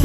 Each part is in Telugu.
P.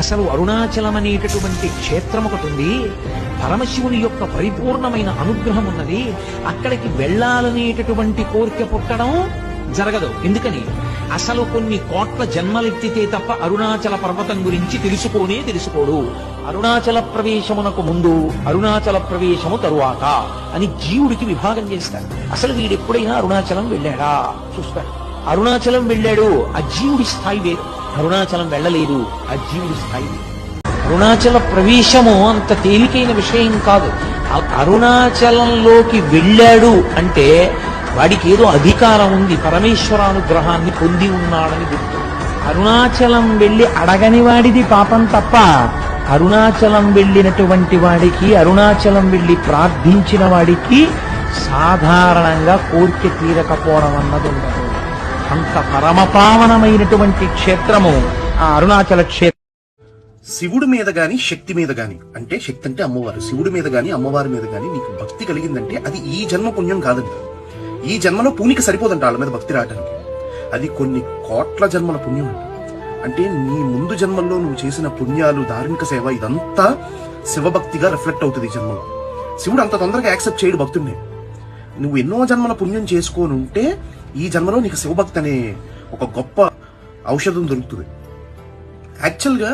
అసలు అరుణాచలం అనేటటువంటి క్షేత్రం ఒకటి ఉంది. పరమశివుని యొక్క పరిపూర్ణమైన అనుగ్రహం ఉన్నది. అక్కడికి వెళ్ళాలనేటటువంటి కోరిక పుట్టడం జరగదు. ఎందుకని? అసలు కొన్ని కోట్ల జన్మలెత్తితే తప్ప అరుణాచల పర్వతం గురించి తెలుసుకోడు. అరుణాచల ప్రవేశమునకు ముందు, అరుణాచల ప్రవేశము తరువాత అని జీవుడికి విభాగం చేస్తారు. అసలు వీడెప్పుడైనా అరుణాచలం వెళ్ళాడా చూస్తాడు. అరుణాచలం వెళ్ళాడు, ఆ జీవుడి స్థాయి వేరు. అరుణాచలం వెళ్ళలేదు, ఆ జీవుడి స్థాయి వేరు. అరుణాచల ప్రవేశము అంత తేలికైన విషయం కాదు. అరుణాచలంలోకి వెళ్ళాడు అంటే వాడికి ఏదో అధికారం ఉంది, పరమేశ్వరానుగ్రహాన్ని పొంది ఉన్నాడని గుర్తు. అరుణాచలం వెళ్ళి అడగని వాడిది పాపం తప్ప, అరుణాచలం వెళ్ళినటువంటి వాడికి, అరుణాచలం వెళ్ళి ప్రార్థించిన వాడికి సాధారణంగా కోరిక తీరకపోవడం అన్నది ఉండదు. అంత పరమపావనమైనటువంటి క్షేత్రము ఆ అరుణాచల క్షేత్రం. శివుడి మీద గాని, శక్తి మీద గాని, అంటే శక్తి అంటే అమ్మవారు, శివుడి మీద గాని అమ్మవారి మీద గాని నీకు భక్తి కలిగిందంటే అది ఈ జన్మ పుణ్యం కాదంట. ఈ జన్మలో పూనిక సరిపోదంట వాళ్ళ మీద భక్తి రావడానికి. అది కొన్ని కోట్ల జన్మల పుణ్యం అంట. అంటే నీ ముందు జన్మల్లో నువ్వు చేసిన పుణ్యాలు, ధార్మిక సేవ ఇదంతా శివభక్తిగా రిఫ్లెక్ట్ అవుతుంది ఈ జన్మలో. శివుడు అంత తొందరగా యాక్సెప్ట్ చేయడు భక్తుడిని. నువ్వు ఎన్నో జన్మల పుణ్యం చేసుకోనుంటే ఈ జన్మలో నీకు శివభక్తి అనే ఒక గొప్ప ఔషధం దొరుకుతుంది. యాక్చువల్గా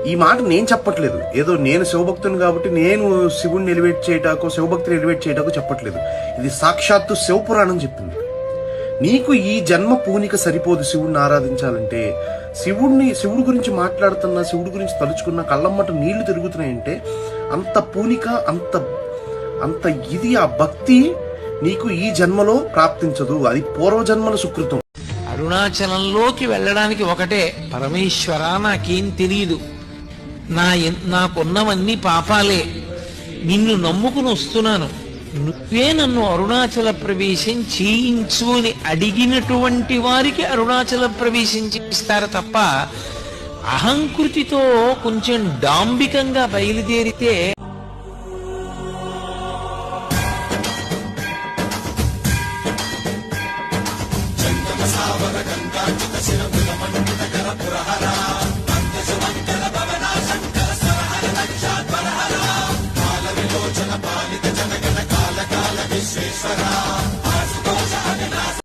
ఈ మాట నేను చెప్పట్లేదు, ఏదో నేను శివభక్తుని కాబట్టి నేను శివుడిని ఎలివేట్ చేయటాకో, శివభక్తిని ఎలివేట్ చేయటాకో చెప్పట్లేదు. ఇది సాక్షాత్తు శివపురాణం చెప్పింది. నీకు ఈ జన్మ పూనిక సరిపోదు శివుడిని ఆరాధించాలంటే. శివుడి గురించి మాట్లాడుతున్నా, శివుడి గురించి తలుచుకున్న కళ్ళమ్మట నీళ్లు తిరుగుతున్నాయంటే అంత పూనిక, అంత ఇది ఆ భక్తి నీకు ఈ జన్మలో ప్రాప్తించదు. అది పూర్వజన్మల సుకృతం. అరుణాచలంలోకి వెళ్ళడానికి ఒకటే, పరమేశ్వర నాకేం తెలియదు, నాకున్నవన్నీ పాపాలే, నిన్ను నమ్ముకుని వస్తున్నాను, నువ్వే నన్ను అరుణాచల ప్రవేశం చేయించు అని అడిగినటువంటి వారికి అరుణాచల ప్రవేశం చేయిస్తారు తప్ప అహంకృతితో కొంచెం డాంబికంగా బయలుదేరితే